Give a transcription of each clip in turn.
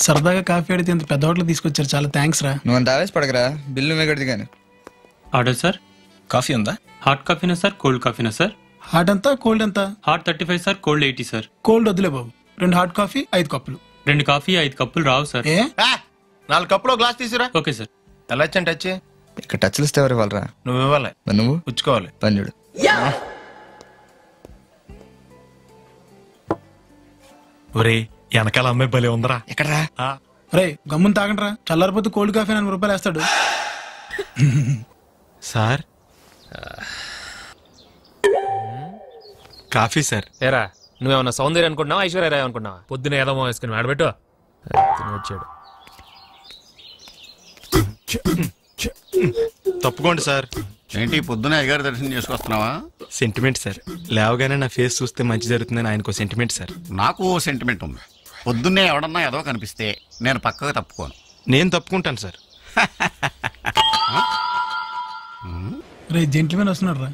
సరదాగా కాఫీ అడిగితే ఇంత పెద్ద హోటల్ తీసుకొచ్చారు, చాలా థ్యాంక్స్ రా. నువ్వు అంత ఆవేశ పడకరా, బిల్లు మేగడిది కానీ. Order sir. కాఫీ ఉందా? హాట్ కాఫీనా సార్, కోల్డ్ కాఫీనా సార్? హాట్ ఎంత, కోల్డ్ ఎంత? Hot 35 sir, cold 80 sir. Cold వద్దులే బాబు, 2 హాట్ కాఫీ 5 కప్పులు. 2 కాఫీ 5 కప్పులు రావు సార్. 4 కప్పులు గ్లాస్ తీసురా. Okay sir. ఎలా వచ్చాను టచ్? ఇక్కడ టచ్లు ఇస్తే ఎవరు ఇవ్వాలరా? నువ్వు ఇవ్వాలి. నువ్వు పుచ్చుకోవాలి. పని చూడు. ఒరే వెనకాల అమ్మాయి భలే ఉందరా. ఎక్కడరా? రే గమ్మున తాగండి రా, చల్లారిపోతే కోల్డ్ కాఫీ 4 రూపాయలు వేస్తాడు. Sir coffee sir. ఏరా నువ్వేమన్నా సౌందర్య అనుకుంటున్నావా, ఐశ్వర్య రాయ్ అనుకుంటున్నావా? పొద్దున ఏదో వేసుకుని ఆడబెట్టు వచ్చాడు. తప్పుకోండి సార్. ఏంటి పొద్దున అయ్యగారి దర్శనం చేసుకొస్తున్నావా? సెంటిమెంట్ సార్, లేవగానే నా ఫేస్ చూస్తే మంచి జరుగుతుందని ఆయనకు సెంటిమెంట్ సార్. నాకు ఓ సెంటిమెంట్ ఉంది. పొద్దున్నే ఎవడన్నా ఏదో కనిపిస్తే నేను పక్కగా తప్పుకోను. నేను తప్పుకుంటాను సార్. రే జెంట్మెన్ వస్తున్నాడు రా.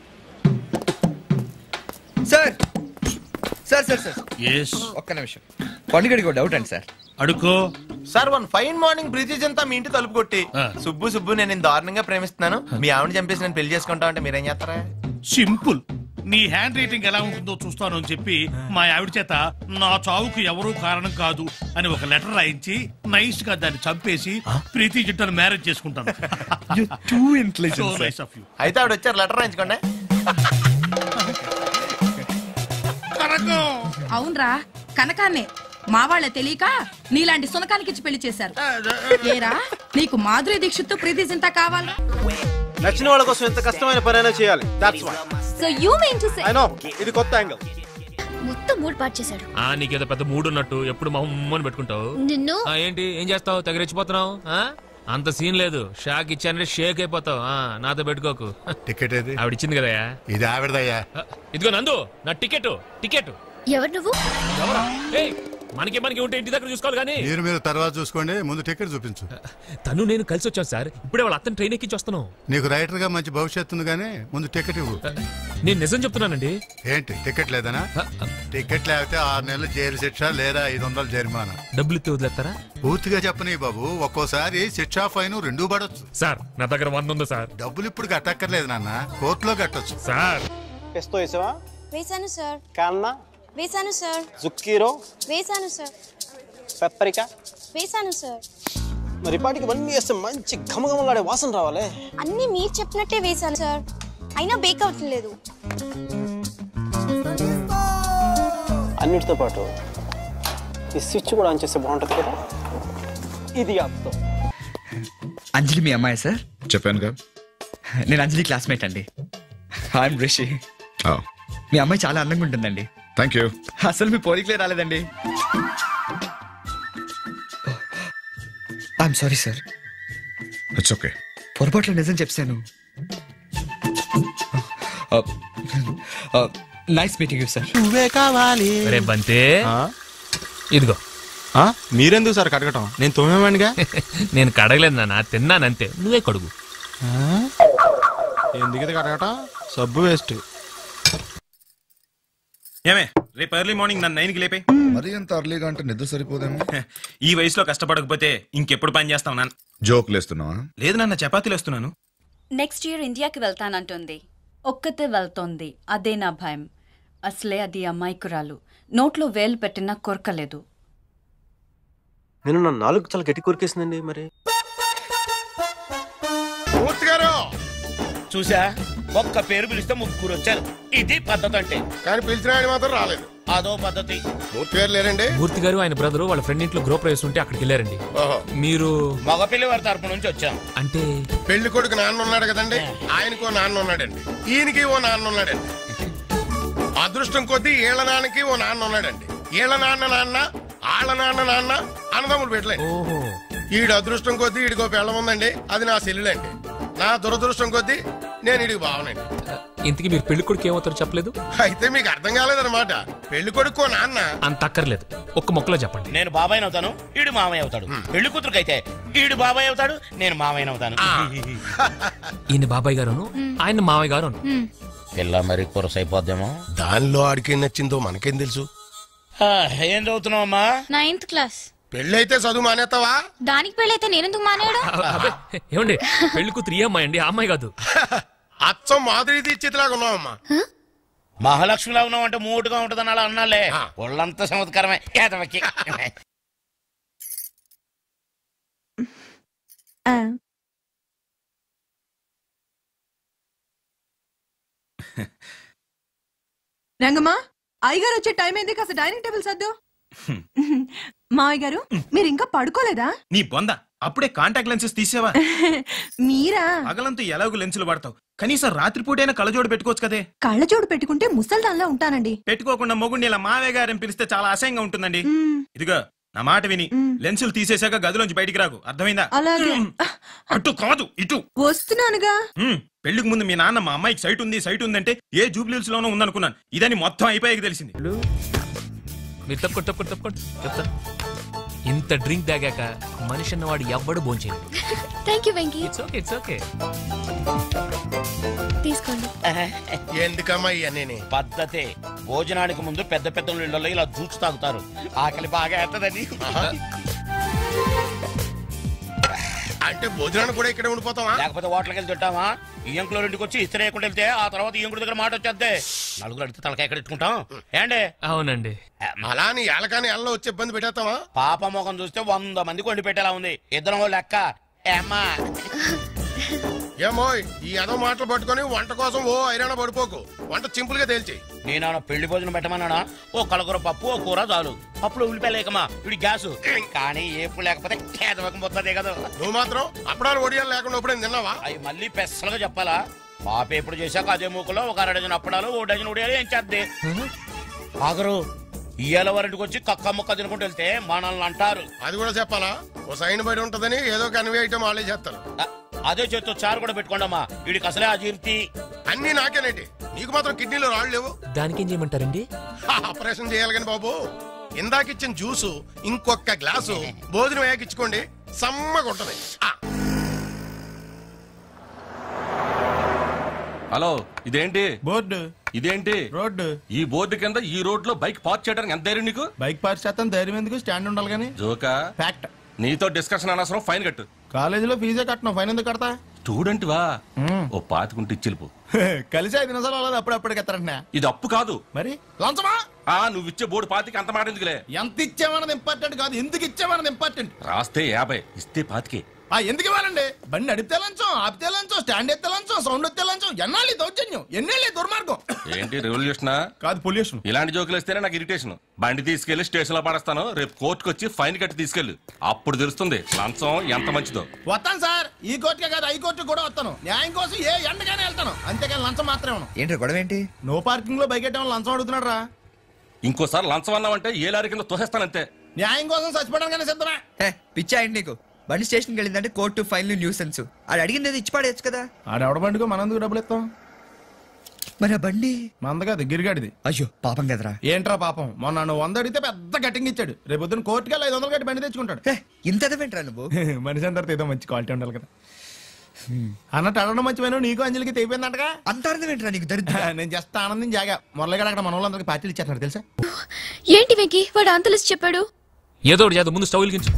సార్ సార్ సార్ సార్ ఒక్క నిమిషం, పండుగడికి డౌట్ అండి సార్. అడుకో సార్. 1 ఫైన్ మార్నింగ్ బ్రిటిష్ అంతా మీ ఇంటి తలుపు కొట్టి, సుబ్బు నేను దారుణంగా ప్రేమిస్తున్నాను, మీ ఆవిడ చంపేసి నేను పెళ్లి చేసుకుంటా అంటే మీరేం చేస్తారా? సింపుల్. నీ హ్యాండ్ రైటింగ్ ఎలా ఉంటుందో చూస్తాను అని చెప్పి మా ఆవిడ చేత నా చావుకు ఎవరూ కారణం కాదు అని ఒక లెటర్ రాయించి నైస్ గా దాన్ని చంపేసి ప్రీతి జంటను మ్యారేజ్ చేసుకుంటాను. అయితే ఆవిడ వచ్చారు, లెటర్ రాయించుకోండి. అవునరా, కనకాన్నే మా వాళ్ళ తెలియక నీలాంటి సునకానికి ఇచ్చి పెళ్లి చేశారు. ఏరా నీకు మాధురి దీక్షిత్ ప్రీతి జింతా కావాలా? నచ్చిన వాళ్ళ కోసం ఎంత కష్టమైన పనైనా చేయాలి. That's why. So you mean to say I know ఇది కొత్త యాంగిల్. మొత్తం మూడ్ పాట్ చేశాడు. నీకేదో పెద్ద మూడ్ ఉన్నట్టు ఎప్పుడు మా ఉమ్మని పెట్టుకుంటావు. నిన్ను ఏంటి ఏం చేస్తావు, తగిరెచ్చిపోతున్నావు? అంత సీన్ లేదు, షాక్ ఇచ్చానంటే షేక్ అయిపోతావు. నాతో పెట్టుకోకు. టికెట్ ఏది? ఆవిడిచ్చింది కదయా. ఇది ఆవిడదయ్యా. ఇదిగో నందు, నా టికెట్. ఎవరు నువ్వు? ఎవరా? మనకి ఉంటే ఇంటి దగ్గర చూసుకోవాలి కానీ. మీరు తర్వాత చూసుకోండి, ముందు టికెట్ చూపించు. తను నేను కలిసి వచ్చాను సార్, ఇప్పుడే వాళ్ళ అతను ట్రైన్ ఎక్కించి వస్తున్నాం. నీకు రైటర్ గా మంచి భవిష్యత్తు ఉంది కానీ ముందు టికెట్ ఇవ్వు. నేను నిజం చెప్తున్నానండి. ఏంటి టికెట్ లేదనా? టికెట్ లేకపోతే 6 నెలలు జైలు శిక్ష లేదా 500 జరిమానా. డబ్బులు ఇస్తే వదిలేస్తారా? పూర్తిగా చెప్పని బాబు, ఒక్కోసారి శిక్ష ఫైన్ 2 పడొచ్చు. సార్ నా దగ్గర 100 ఉంది సార్. డబ్బులు ఇప్పుడు కట్టక్కర్లేదు నాన్న, కోర్టులో కట్టొచ్చు. సార్ పెస్తో వేసావా? వేసాను సార్. కాన్నా వేసాను సార్. జుక్కీరో వేసాను సార్. పెప్పరికా వేసాను సార్. మరి పాటికి ఇవన్నీ వేస్తే మంచి ఘమఘమలాడే వాసన రావాలి. అన్ని మీరు చెప్పినట్టే వేసాను సార్, అయినా బేక్ అవ్వట్లేదు. అన్నిటితో పాటు ఈ స్విచ్ కూడా ఆన్ చేస్తే బాగుంటుంది కదా. ఇది ఆపుతో. అంజలి మీ అమ్మాయి సార్? చెప్పాను కదా, నేను అంజలి క్లాస్మేట్ అండి. ఐఎమ్ రిషి. మీ అమ్మాయి చాలా అందంగా ఉంటుందండి. Thank you. అసలు మీ పోలికలే రాలేదండి. I'm sorry sir. It's okay. పొరపాట్లో నిజం చెప్పాను. Nice meeting you sir. నువ్వే కావాలి. బంతే ఇదిగో. మీరెందుకు సార్ కడగటం? నేను తోమేవాడిగా. నేను కడగలేదు నాన్న, తిన్నానంతే. నువ్వే కడుగు. ఎందుకు ఇది కడగటం? సబ్బు వేస్ట్. ఏమే రేపు ఎర్లీ మార్నింగ్ నన్ను 9కి లేపే. మరి ఎంత అర్లీగా అంటే నిద్ర సరిపోదేమో. ఈ వయసులో కష్టపడకపోతే ఇంకెప్పుడు పని చేస్తావు నాన్న? జోకులు వేస్తున్నావా? లేదు నాన్న, చపాతీలు వేస్తున్నాను. నెక్స్ట్ ఇయర్ ఇండియాకి వెళ్తానంటుంది. ఒక్కతే వెళ్తోంది, అదే నా భయం. అసలే అది అమాయకురాలు, నోట్లో వేలు పెట్టినా కొరకలేదు. నేను నా 4 చాలా గట్టి కొరికేసిందండి. మరి చూసా, ఒక్క పేరు పిలిస్తే 3 వచ్చారు. ఇది పద్ధతి అంటే. కానీ పిలిచిన ఆయన మాత్రం రాలేదు. అదో పద్ధతి. మూర్తి గారు లేరండి? మూర్తి గారు ఆయన బ్రదరు వాళ్ళ ఫ్రెండ్ ఇంట్లో గృహ ప్రవేశం ఉంటే అక్కడికి వెళ్ళారండి. మీరు? మగపిల్లి వారి తరపు నుంచి వచ్చాం. అంటే పెళ్లి కొడుకు నాన్న ఉన్నాడు కదండి, ఆయనకో నాన్న ఉన్నాడండి, ఈయనకి ఓ నాన్న ఉన్నాడండి. అదృష్టం కొద్దీ ఏళ్ల నాన్నకి ఓ నాన్న ఉన్నాడండి. ఏళ్ల నాన్న ఆళ్ల నాన్న అన్నదమ్ములు పెట్టలేదు. ఈడు అదృష్టం కొద్దీ ఈడికో పెళ్ళం ఉందండి, అది నా సెల్లులండి. నా దురదృష్టం కొద్దీ నేను ఈడికి బావనండి. ఇంతకీ మీరు పెళ్లి కొడుకు ఏమవుతారో చెప్పలేదు. అయితే మీకు అర్థం కాలేదన్నమాట. పెళ్లి కొడుకో నాన్న అంత అక్కర్లేదు, ఒక్క మొక్కలో చెప్పండి. నేను బాబాయ్ అవుతాను, ఈడు మామయ్య అవుతాడు. పెళ్లి కూతురుకైతే ఈడు బాబాయ్ అవుతాడు, నేను మామయ్య అవుతాను. ఈయన బాబాయ్ గారును, ఆయన మామయ్య గారు. పిల్ల మరి కొరసైపోద్దేమో. దానిలో ఆడికి నచ్చిందో మనకేం తెలుసు. ఏం చదువుతున్నావమ్మా? 9th class. పెళ్ళైతే చదువు మానేస్తావా? దానికి పెళ్ళైతే నేనెందుకు మానేయడం? ఏమండి పెళ్లి కూతురు ఈ అమ్మాయి అండి, ఆ అమ్మాయి కాదు. అచ్చం మాధురి దీక్షితులాగా ఉన్నావమ్మా. మహాలక్ష్మిలా ఉన్నావంటే మూటుగా ఉంటదని అలా అన్నాలే. ఒళ్ళంతా చమత్కారమే. రంగమ్మా, అయ్యగారు వచ్చే టైం అయింది, కాస్త డైనింగ్ టేబుల్ సర్దు. మావయ్య గారు, మీరు ఇంకా పడుకోలేదా? నీ బొంద, అప్పుడే కాంటాక్ట్ లెన్సెస్ తీసేవా? మీరా? పగలంతా ఎలాగో లెన్సులు వాడతావు, కనీసం రాత్రిపూటైనా కళ్ళజోడు పెట్టుకోవచ్చు కదే. కళ్ళజోడు పెట్టుకుంటే ముసల్దాన్లా ఉంటానండి. పెట్టుకోకుండా మొగుడిని ఇలా మావే గారిని పిలిస్తే చాలా అసహ్యంగా ఉంటుందండి. ఇదిగో నా మాట విని లెన్సులు తీసేశాక గదిలోంచి బయటికి రాకు, అర్థమైందా? అలాగే. అటు కాదు ఇటు వస్తున్నానుగా. పెళ్లికి ముందు మీ నాన్న మా అమ్మాయికి సైట్ ఉందంటే ఏ జూబ్లీస్ లోనో ఉందనుకున్నాను. ఇదని మొత్తం అయిపోయాక తెలిసింది. మీరు తప్పుకోండి చెప్తా. ఇంత డ్రింక్ తాగాక మనిషి అన్నవాడు ఎవ్వడు భోంచేయడు. Thank you Venky. It's okay. తీసుకోండి. ఎందుకమ్మా ఇవన్నీ? పద్ధతే. భోజనానికి ముందు పెద్ద పెద్ద ఇళ్లలో ఇలా జ్యూస్ తాగుతారు. ఆకలి బాగా ఎత్తదని. అంటే భోజనానికి కూడా ఇక్కడే ఉండిపోతావా? లేకపోతే హోటల్కి వెళ్ళి తింటావా? ఈ ఇంట్లో ఇంటికి వచ్చి ఇస్త్రీ లేకుండా వెళ్తే ఆ తర్వాత ఈ ఇంకుడి దగ్గర మాట వచ్చేద్దే. నలుగురు అడిగితే తలకాయ ఎక్కడ ఇట్టుకుంటాం ఏండి? అవునండి. అలా నీ ఏలకాని ఎల్లో వచ్చి ఇబ్బంది పెట్టేస్తావా? పాప మొఖం చూస్తే 100 మందికి వండి పెట్టేలా ఉంది. ఇద్దరం లెక్క. ఏమ్మా ఏమో ఈ ఏదో మాటలు పట్టుకొని వంట కోసం ఓ ఐరాణ పడిపోకు. వంట సింపుల్ గా తేల్చి. నేనేమన్నా పెళ్లి భోజనం పెట్టమన్నానా? ఓ కలకూర పప్పు, ఓ కూర చాలు. పప్పులో ఉల్లిపాయలేకమా ఇవి గ్యాసు. కానీ ఏపు లేకపోతే కేదవకం పోతుంది కదా. నువ్వు మాత్రం అప్పడాలు ఒడియాలు లేకుండా ఎప్పుడైనా తిన్నావా? అవి మళ్ళీ పెసలుగా చెప్పాలా? పాప ఎప్పుడు చేశాక అదే మూకలో ఒక 1 డజన్ అప్పడాలు, 1 డజన్ ఒడియాలు ఏం చేద్ది. ఆగరు ఇయ్యాల వారింటికి వచ్చి కక్క ముక్క తినుకుంటూ వెళ్తే మనల్ని అంటారు. అది కూడా చెప్పాలా? ఓ సైన్ బయట ఉంటదని ఏదో కన్వే ఐటమ్ వాళ్ళే చేస్తారు. అదే చేత్తో చారు కూడా పెట్టుకోండమ్మా. వీడికి అసలే అజీర్తి. అన్ని నాకేనేంటి? నీకు మాత్రం కిడ్నీలో రాళ్ళు లేవు. దానికి ఏం చేయమంటారండి? ఆపరేషన్ చేయాలి కానీ బాబు. ఇందాకిచ్చిన జ్యూసు ఇంకొక గ్లాసు భోజనం వేయకిచ్చుకోండి, సమ్మగా ఉంటది. హలో, ఇదేంటి బోర్డు? ఇదేంటి రోడ్డు? ఈ బోర్డు కింద ఈ రోడ్ లో బైక్ పార్క్ చేయడానికి ఎంత ధైర్యం నీకు? బైక్ పార్క్ చేస్తాను, ధైర్యం ఎందుకు? స్టాండ్ ఉండాలి కానీ. జోకా? ఫ్యాక్ట్. నీతో డిస్కషన్ అనవసరం, ఫైన్ కట్టు. కాలేజీలో ఫీజే కట్టను, ఫైన్ ఎందుకు కడతా? స్టూడెంట్ వా? ఓ పాతికుంటే ఇచ్చిల్పు. కలిసి 5 నిమిషాలు అవ్వలేదు, అప్పుడప్పుడు ఎత్తారంటున్నా. ఇది అప్పు కాదు మరి లంచమా? నువ్వు ఇచ్చే బోర్డు పాతికి అంత మాట ఎందుకులే. ఎంత ఇచ్చామన్నది ఇంపార్టెంట్ కాదు, ఎందుకు ఇచ్చామన్నది ఇంపార్టెంట్. రాస్తే 50, ఇస్తే 25. ఎందుకు ఇవ్వాలండి? బండి నడిపితే లంచం, ఆపితే లంచం, స్టాండ్ ఎత్తే లంచం, సౌండ్ ఎత్తే లంచం. ఎన్నాళ్ళు దౌర్జన్యం, ఎన్నేళ్ళే దుర్మార్గం. ఏంటి రెవల్యూషనా? కాదు, పొల్యూషన్. ఇలాంటి జోకులు వస్తేనే నాకు ఇరిటేషన్. బండి తీసుకెళ్లి స్టేషన్ లో పడేస్తాను, రేపు కోర్టుకు వచ్చి ఫైన్ కట్టి తీసుకెళ్లి. అప్పుడు తెలుస్తుంది లంచం ఎంత మంచిదో. వస్తాను సార్, ఈ కోర్టుకే కాదు హైకోర్టు కూడా వస్తాను. న్యాయం కోసం ఏ ఎండగానే వెళ్తాను, అంతేకాని లంచం మాత్రమే. ఏంటి గొడవ ఏంటి? నో పార్కింగ్ లో బైక్ ఎట్టడం లంచం అడుగుతున్నాడు రా. ఇంకోసారి లంచం అన్నావంటే ఏ లారీ కింద తోసేస్తానంతే. న్యాయం కోసం చచ్చిపోవడానికి సిద్ధమే. పిచ్చా ఏంటి నీకు? బండి స్టేషన్కి వెళ్ళిందంటే కోర్టు, ఫైన్లు, న్యూసెన్స్. అది అడిగింది ఇచ్చి పడేయచ్చు కదా. ఆడెవడ బండికో మనందుకు డబ్బులు ఇస్తాం. మరి ఆ బండి మందగా గిరిగాడిది. అయ్యో పాపం కదరా. ఏంట్రా పాపం? మొన్న నువ్వు 100 అడిగితే పెద్ద కటింగ్ ఇచ్చాడు. రేపు పొద్దున్న కోర్టుకి 500 కట్టి బండి తెచ్చుకుంటాడు. ఇంత ఎదవేంట్రా నువ్వు? మనిషి అందరితో ఏదో మంచి క్వాలిటీ ఉండాలి కదా అన్నట్టు. అడగడం మంచిపోయినా నీకు అంజలికి తెగిపోయిందంటగా. అంత అర్థం ఏంట్రా నీకు? దరిద్ర. నేను జస్ట్ ఆనందం జాగా. మొరలగా అక్కడ మన వాళ్ళందరికీ పార్టీలు ఇచ్చేస్తున్నారు తెలుసా? ఏంటి వెంకీ వాడు అంత లిస్ట్ చెప్పాడు? ఏదో ఒకటి చేద్దాం, ముందు స్టవ్ వెలిగించు.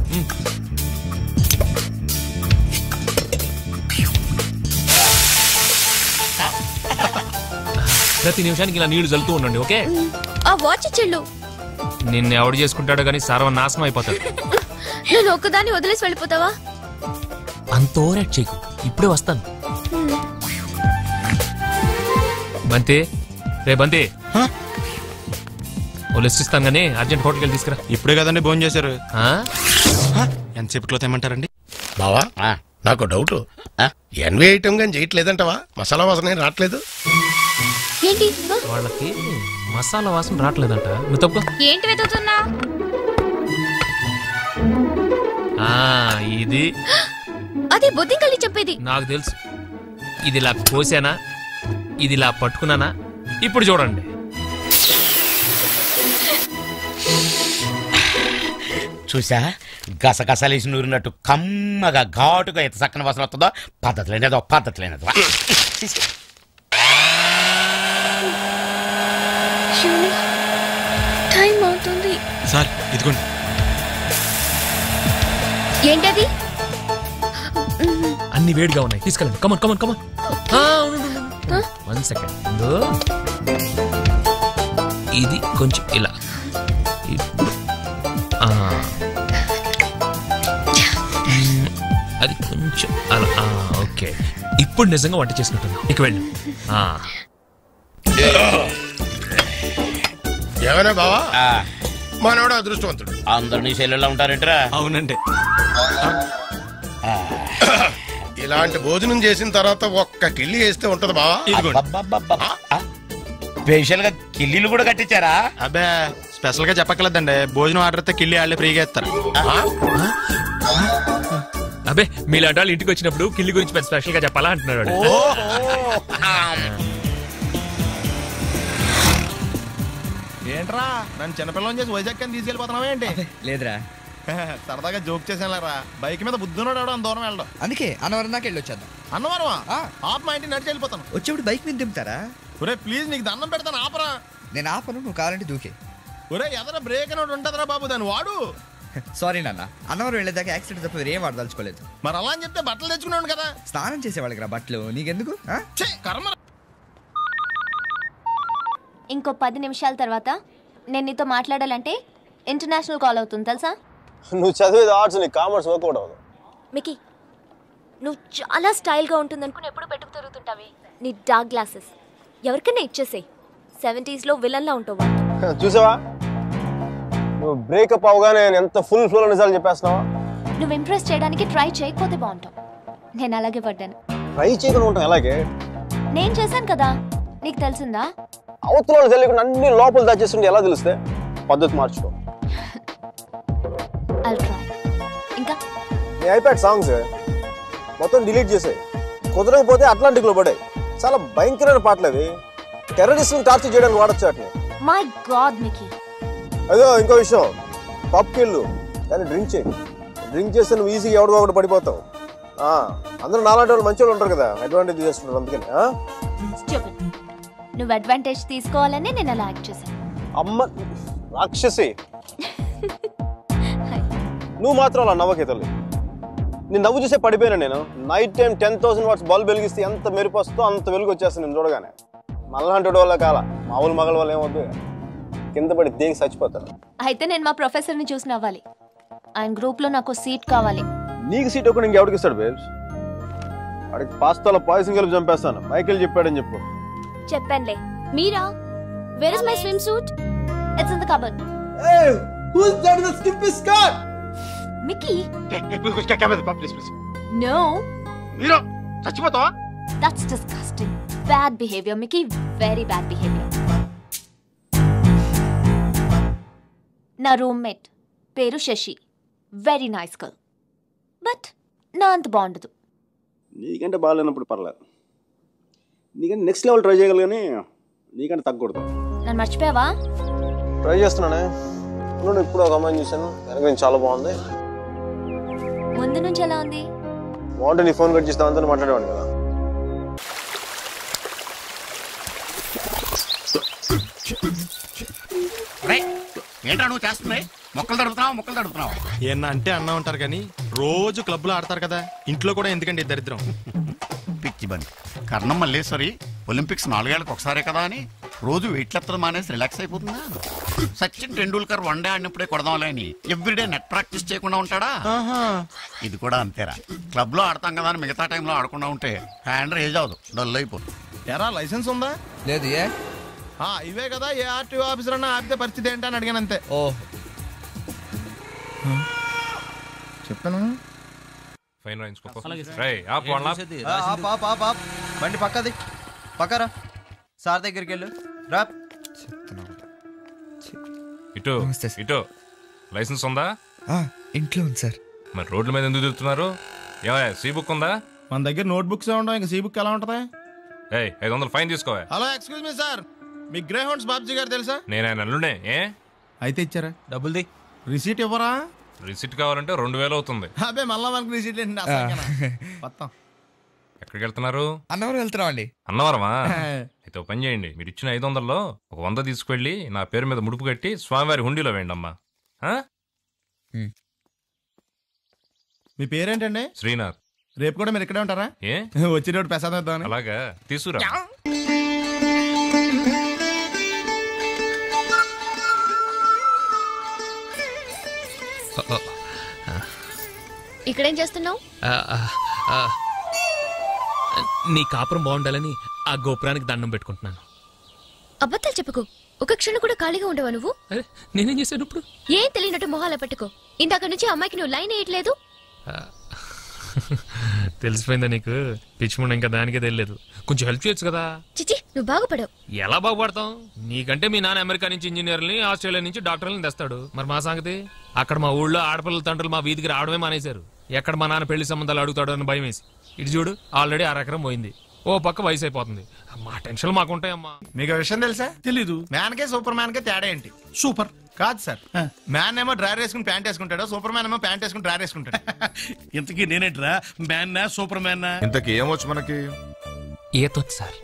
ప్రతి నిమిషానికి ఇలా నీళ్లు జల్లుతూ ఉండండి, ఓకే? ఆ వాచ్ చెల్లు నిన్ను ఎవడు చేసుకుంటాడో గానీ సర్వనాశనం అయిపోతాడు. నేను ఒక్కదాన్ని వదిలేసి వెళ్ళిపోతావా? అంత ఓవరాక్ట్ చేయకు, ఇప్పుడే వస్తాను. బంతి, రే బంతి, ఓ లిస్ట్ ఇస్తాను కానీ అర్జెంట్ హోటల్కి వెళ్ళి తీసుకురా. ఇప్పుడే కదండి భోజనం చేశారు. ఎంతసేపట్లో తెమ్మంటారండి? బావా నాకు డౌట్, ఎన్వి ఐటమ్ గాని చేయట్లేదంటవా? మసాలా వాసన రావట్లేదు ఏంటి? వాళ్ళకి మసాలా వాసన రావట్లేదంట. నువ్వు తప్ప ఏంటి వెతుకుతున్నా? ఇది అదే బొద్దింకల్లి చెప్పేది. నాకు తెలుసు. ఇది ఇలా కోసానా, ఇది ఇలా పట్టుకున్నానా? ఇప్పుడు చూడండి. చూసా, గసగసలేసి నూరినట్టు కమ్మగా ఘాటుగా ఎంత చక్కని వాసన వస్తుందో. పద్ధతి లేనేదో. టైం అవుతుంది సార్ ఇదిగోండి. ఏంటది? అన్ని వేడిగా ఉన్నాయి, తీసుకెళ్ళండి. Come on come on come on. 1 సెకండ్. ఇది కొంచెం ఇలా, ఇప్పుడు అది కొంచెం అలా. ఓకే, ఇప్పుడు నిజంగా వంట చేసినట్టుంది. ఇక వెళ్ళు. ఏమైనా బావా, మనోడు అదృష్టవంతుడు. అందరు నీ సెల్లులో ఉంటారంటరా? అవునండి. ఇలాంటి భోజనం చేసిన తర్వాత ఒక్క కిళ్ళి వేస్తే ఉంటది బావా. స్పెషల్ గా కిల్లీలు కూడా కట్టించారా? అబ్బే, స్పెషల్ గా చెప్పక్కర్లేదండి. భోజనం ఆర్డర్ అయితే కిల్లి వాళ్ళే ఫ్రీగా ఇస్తారు. అబ్బే, మీలాంటి వాళ్ళు ఇంటికి వచ్చినప్పుడు కిల్లి గురించి స్పెషల్ గా చెప్పాలా అంటున్నాడు. ఏంట్రా నన్ను చిన్నపిల్లని చేసి వైజాగ్ అని తీసుకెళ్ళిపోతున్నావా ఏంటి? లేదురా, సరదాగా జోక్ చేసానులేరా. బైక్ మీద బుద్ధున్నాడు ఎవడో దూరం వెళ్ళడం. అందుకే అన్నవరం దాకా వెళ్ళి వచ్చేద్దాం. అన్నవరమా? ఆప్ మా ఇంటికి నడిచి వెళ్ళిపోతాను. వచ్చేప్పుడు బైక్ మీద దింపుతారా? ఒరే ప్లీజ్, నీకు దండం పెడతాను, ఆపరా. నేను ఆపను, నువ్వు కావాలంటే దూకే. ఒరే ఎదర బ్రేక్ అని ఉంటదిరా బాబు, దాన్ని వాడు. సారీ నాన్న, అన్నవరం వెళ్ళేదాకా యాక్సిడెంట్ తప్ప వేరేం వాడదలుచుకోలేదు. మరి అలా అని చెప్తే బట్టలు తెచ్చుకున్నాను కదా. స్నానం చేసేవాళ్ళకి రా బట్టలు, నీకెందుకు? కర్మ. ఇంకో 10 నిమిషాల తర్వాత నేను నీతో మాట్లాడాలంటే ఇంటర్నేషనల్ కాల్ అవుతుంది తెలుసా? నువ్వు చదివేది ఆర్ట్స్, నీకు కామర్స్ వర్కౌట్ అవ్వదు. మికీ, నువ్వు చాలా స్టైల్గా ఉంటుందనుకుని ఎప్పుడు పెట్టుకు తిరుగుతుంటావి. నీ డార్క్ గ్లాసెస్ ఎవరికైనా ఇచ్చేసేయి. 70s లో విలన్లా ఉంటావు. చూసావా, నువ్వు బ్రేకప్ అవగానే ఎంత ఫుల్ ఫ్లో నిజాలు చెప్పేస్తున్నావా? నువ్వు ఇంప్రెస్ చేయడానికి ట్రై చేయకపోతే బాగుంటావు. నేను అలాగే పడ్డాను. ట్రై చేయకుండా ఉంటాం ఎలాగే? నేను చేశాను కదా, నీకు తెలిసిందా? అవతల తెలియకుండా అన్ని లోపల దాచేస్తుంటే ఎలా తెలిస్తే? పద్ధతి మార్చుకో. ఇంకా నీ ఐప్యాడ్ సాంగ్స్ మొత్తం డిలీట్ చేసాయి. కుదరకపోతే అట్లాంటిక్ లో పడాయి. చాలా భయంకరమైన పాటలు అవి. టెర్రరిస్ట్ టార్చర్ చేయడానికి వాడచ్చు వాటిని. My God Mickey. అదో ఇంకో విషయం, పబ్కి వెళ్ళు కానీ డ్రింక్ చేయి. డ్రింక్ చేస్తే నువ్వు ఈజీగా ఎవడో ఒకటి పడిపోతావు. అందరూ నాలాంటి వాళ్ళు మంచి వాళ్ళు ఉంటారు కదా, అడ్వాంటేజ్ చేస్తుంటారు. అందుకని నువ్వు అడ్వాంటేజ్ తీసుకోవాలని నేను అలా యాక్ట్ చేశాను. అమ్మ రాక్షసి, నువ్వు మాత్రం అలా నవ్వకే తల్లి. నేను నవ్వు చూసే పడిపోయినా. నేను నైట్ టైం 10,000 వాట్స్ బల్బ్ వెలిగిస్తే ఎంత మెరుపు వస్తుందో అంత వెలుగు వచ్చేస్తాను నేను చూడగానే. మళ్ళంటి వల్ల కాల, మామూలు మగల వల్ల ఏమవుతుంది, కింద పడి దేనికి చచ్చిపోతాను. అయితే నేను మా ప్రొఫెసర్ని చూసి నవ్వాలి. ఆయన గ్రూప్లో నాకు సీట్ కావాలి. నీకు సీట్ ఒకటి ఇంకెవడికి ఇస్తాడు బేబ్స్? వాడికి పాస్తాలో పాయసం కలిపి చంపేస్తాను. మైకేల్ చెప్పాడని చెప్పు. చెప్పానులే. మీరా? Where is my swim suit? It's in the cupboard. Hey, who's that in the skimpy skirt? Mickey. Please please. No. Mira, చచ్చిపోతావా? That's disgusting. Bad behavior, Mickey. Very bad behavior. నా roommate పేరు శశి. Very nice girl. But నా అంత బాగుండదు. నీకంటే బాగాలేనప్పుడు పర్లేదు. నీకంటే నెక్స్ట్ లెవెల్ ట్రై చేయగలరు కానీ నీకంటే తగ్గకూడదు. నన్ను మర్చిపోయావా? ట్రై చేస్తున్నానే. ఇప్పుడు ఒక అమ్మాయిని చూశాను, వెనక నుంచి చాలా బాగుంది. ముందు నుంచి ఎలా ఉంది? బాగుంటే నీ ఫోన్ కట్ చేసి దాంతో మాట్లాడేవాడు కదా. ఏంట్రా నువ్వు చేస్తున్నాయి? మొక్కలు తడుపుతున్నావు. ఏమన్నా అంటే అన్నా ఉంటారు కానీ రోజు క్లబ్ లో ఆడతారు కదా, ఇంట్లో కూడా ఎందుకండి దరిద్రం. పిచ్చి బండి కర్ణం మల్లేశ్వరి ఒలింపిక్స్ 4 ఏళ్ళకి ఒకసారే కదా అని రోజు వెయిట్ ఎత్తడం మానేసి రిలాక్స్ అయిపోతుందా? సచిన్ టెండూల్కర్ 1 డే ఆడినప్పుడే కొడదాంలే అని ఎవ్రీడే నెట్ ప్రాక్టీస్ చేయకుండా ఉంటాడా? ఇది కూడా అంతేరా. క్లబ్ లో ఆడతాం కదా అని మిగతా టైంలో ఆడకుండా ఉంటే హ్యాండ్ రేజ్ అవదు, డల్ అయిపోతుంది. ఎరా లైసెన్స్ ఉందా? లేదు. ఏ ఇవే కదా, ఏ ఆర్టీఓ ఆఫీసర్ అన్నా ఆపితే పరిస్థితి ఏంటని అడిగాను అంతే. ఓ చెప్పాను. బండి పక్కది, పక్కరా. సార్ దగ్గరికి వెళ్ళు రా. ఇటు లైసెన్స్ ఉందా? ఇంట్లో ఉంది సార్. మరి రోడ్ల మీద ఎందుకు తిరుగుతున్నారు? ఏమయ్యా, సీ బుక్ ఉందా? మన దగ్గర నోట్ బుక్స్ ఉండవు, ఇంకా సీ బుక్ ఎలా ఉంటది? 500 ఫైన్ తీసుకోవా. హలో, ఎక్స్క్యూజ్ మీ సార్, మీ గ్రే హౌండ్స్ బాబ్జీ గారు తెలుసా? నేను ఆయన అల్లుడే. అయితే ఇచ్చారా? డబ్బుల్ది. రిసీట్ ఇవ్వరా? రిసిట్ కావాలంటే 2000 అవుతుంది. అబ్బే మళ్ళా మనకి రిసీట్ ఏంటి? ఎక్కడికి వెళ్తున్నారు? అన్నవరం వెళ్తున్నాం అండి. అన్నవరమా? అయితే ఒక పని చేయండి, మీరు ఇచ్చిన 500లో ఒక 100 తీసుకెళ్లి నా పేరు మీద ముడుపు కట్టి స్వామివారి హుండీలో వేయండి అమ్మా. మీ పేరేంటండి? శ్రీనాథ్. రేపు కూడా మీరు ఇక్కడే ఉంటారా? ఏ వచ్చినప్పుడు ప్రసాదం ఇద్దామని. అలాగా తీసుకురా. ఇక్కడేం చేస్తున్నావు? నీ కాపురం బాగుండాలని ఆ గోపురానికి దండం పెట్టుకుంటున్నాను. అబద్ధాలు చెప్పుకో. ఒక క్షణం కూడా ఖాళీగా ఉండవా నువ్వు? నేనేం చేశాను ఇప్పుడు? ఏం తెలియనట్టు మొహాల పెట్టుకో. ఇందాక నుంచి అమ్మాయికి నువ్వు లైన్ వేయట్లేదు. తెలిసిపోయిందా నీకు? పిచ్చిముండ ఇంకా దానికే తెలియదు. కొంచెం హెల్ప్ చేయొచ్చు కదా. చిచి, నువ్వు బాగుపడవు. ఎలా బాగుపడతాం? నీకంటే మీ నాన్న అమెరికా నుంచి ఇంజనీర్లని, ఆస్ట్రేలియా నుంచి డాక్టర్లని తెస్తాడు. మరి మా సంగతి? అక్కడ మా ఊళ్ళో ఆడపిల్లల తండ్రులు మా వీధికి రావడమే మానేశారు. ఎక్కడ మా నాన్న పెళ్లి సంబంధాలు అడుగుతాడో అని భయం వేసి. ఇటు చూడు, ఆల్రెడీ 1/2 ఎకరం పోయింది. ఓ పక్క వయసు అయిపోతుంది. మా టెన్షన్ మాకుంటాయమ్మా. మీకు విషయం తెలుసా? తెలీదు. మ్యాన్ కే సూపర్ మ్యాన్ కే తేడా ఏంటి? సూపర్ కాదు సార్. మ్యాన్ ఏమో డ్రైవర్ వేసుకుని ప్యాంట్ వేసుకుంటాడు, సూపర్ మ్యాన్ ఏమో ప్యాంట్ వేసుకుని డ్రైవర్ వేసుకుంటాడు. ఇంతకీ నేనేంట్రా, మ్యాన్నా సూపర్ మ్యాన్నా? ఇంతకీ ఏమొచ్చు మనకి? ఈతొచ్చు సార్.